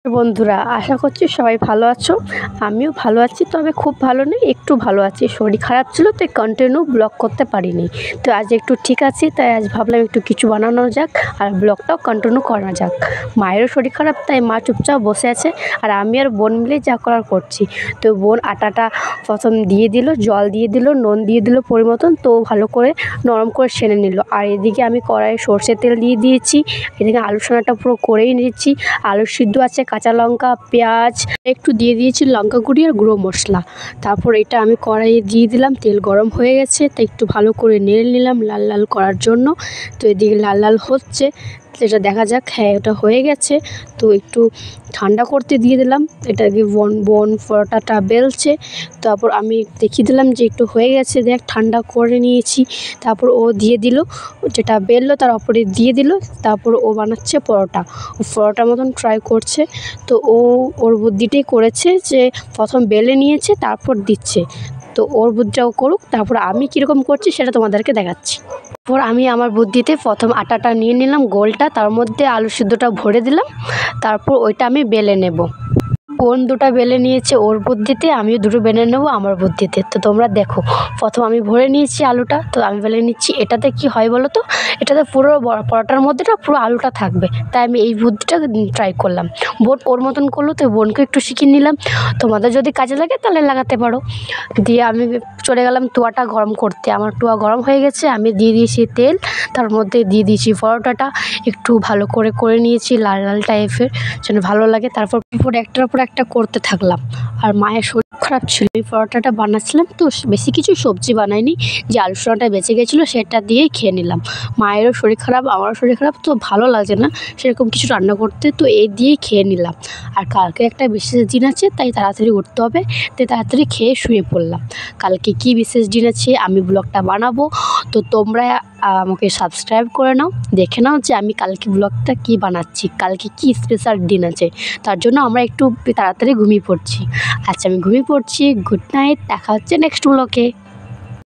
বন্ধুরা, আশা করছি সবাই ভালো আছো। আমিও ভালো আছি, তবে খুব ভালো নেই, একটু ভালো আছি। শরীর খারাপ ছিল, তাই কন্টিনিউ ব্লগ করতে পারিনি। তো আজ একটু ঠিক আছি, তাই আজ ভাবলাম একটু কিছু বানানো যাক আর ব্লগটাও কন্টিনিউ করা যাক। মায়েরও শরীর খারাপ, তাই মা চুপচাপ বসে আছে আর আমি আর বোন মিলে যা করার করছি। তো বোন আটাটা প্রথম দিয়ে দিল, জল দিয়ে দিল, নুন দিয়ে দিল পরিমতন, তো ভালো করে নরম করে সেনে নিল। আর এদিকে আমি কড়াইয়ে সর্ষের তেল দিয়ে দিয়েছি। এদিকে আলু সোনাটা পুরো করেই নিচ্ছি। আলু সিদ্ধ আছে, কাঁচা লঙ্কা, পেঁয়াজ একটু দিয়ে দিয়েছি, লঙ্কা গুঁড়ি আর গুঁড়ো মশলা। তারপর এটা আমি কড়াইয়ে দিয়ে দিলাম। তেল গরম হয়ে গেছে, তাই একটু ভালো করে নেড়ে নিলাম লাল লাল করার জন্য। তো এদিকে লাল লাল হচ্ছে, এটা দেখা যাক। হ্যাঁ, এটা হয়ে গেছে। তো একটু ঠান্ডা করতে দিয়ে দিলাম। এটাকে বোন পরোটাটা বেলছে। তারপর আমি দেখিয়ে দিলাম যে একটু হয়ে গেছে, দেখ ঠান্ডা করে নিয়েছি। তারপর ও দিয়ে দিল, যেটা বেললো তার ওপরে দিয়ে দিল। তারপর ও বানাচ্ছে পরোটা, ও পরোটার মতন ট্রাই করছে। তো ওর বুদ্ধিটাই করেছে যে প্রথম বেলে নিয়েছে, তারপর দিচ্ছে। তো ওর বুদ্ধিটাও করুক, তারপর আমি কীরকম করছি সেটা তোমাদেরকে দেখাচ্ছি। তারপর আমি আমার বুদ্ধিতে প্রথম আটাটা নিয়ে নিলাম গোলটা, তার মধ্যে আলু সিদ্ধটা ভরে দিলাম। তারপর ওইটা আমি বেলে নেব। বোন দুটো বেলে নিয়েছে ওর বুদ্ধিতে, আমিও দুটো বেলে নেবো আমার বুদ্ধিতে। তো তোমরা দেখো, প্রথম আমি ভরে নিয়েছি আলুটা, তো আমি বেলে নিচ্ছি। এটাতে কি হয় বলো তো, এটাতে পুরো পরোটার মধ্যেটা পুরো আলুটা থাকবে, তাই আমি এই বুদ্ধিটা ট্রাই করলাম। বোন ওর মতন করলো, তো বোনকে একটু শিখিয়ে নিলাম। তোমাদের যদি কাজে লাগে তাহলে লাগাতে পারো। দিয়ে আমি চলে গেলাম তুয়াটা গরম করতে। আমার তুয়া গরম হয়ে গেছে, আমি দিয়ে দিয়েছি তেল, তার মধ্যে দিয়ে দিয়েছি পরোটাটা, একটু ভালো করে করে নিয়েছি লাল লাল টাইপের, যেন ভালো লাগে। তারপর একটার পর একটা করতে থাকলাম। আর মায়ের শরীর খারাপ ছিল, এই পরোটাটা বানাচ্ছিলাম, তো বেশি কিছু সবজি বানাইনি, যে আলু সোনাটা বেঁচে গেছিলো সেটা দিয়েই খেয়ে নিলাম। মায়েরও শরীর খারাপ, আমারও শরীর খারাপ, তো ভালো লাগছে না সেরকম কিছু রান্না করতে, তো এই দিয়েই খেয়ে নিলাম। আর কালকে একটা বিশেষ দিন আছে, তাই তাড়াতাড়ি উঠতে হবে, তাই তাড়াতাড়ি খেয়ে শুয়ে পড়লাম। কালকে কি বিশেষ দিন আছে আমি ব্লগটা বানাবো, তো তোমরা আমাকে সাবস্ক্রাইব করে নাও, দেখে নাও যে আমি কালকে ব্লগটা কি বানাচ্ছি, কালকে কি স্পেশাল দিন আছে। তার জন্য আমরা একটু তাড়াতাড়ি ঘুমিয়ে পড়ছি। আচ্ছা, আমি ঘুমিয়ে পড়ছি। গুড নাইট, দেখা হচ্ছে নেক্সট ব্লগে।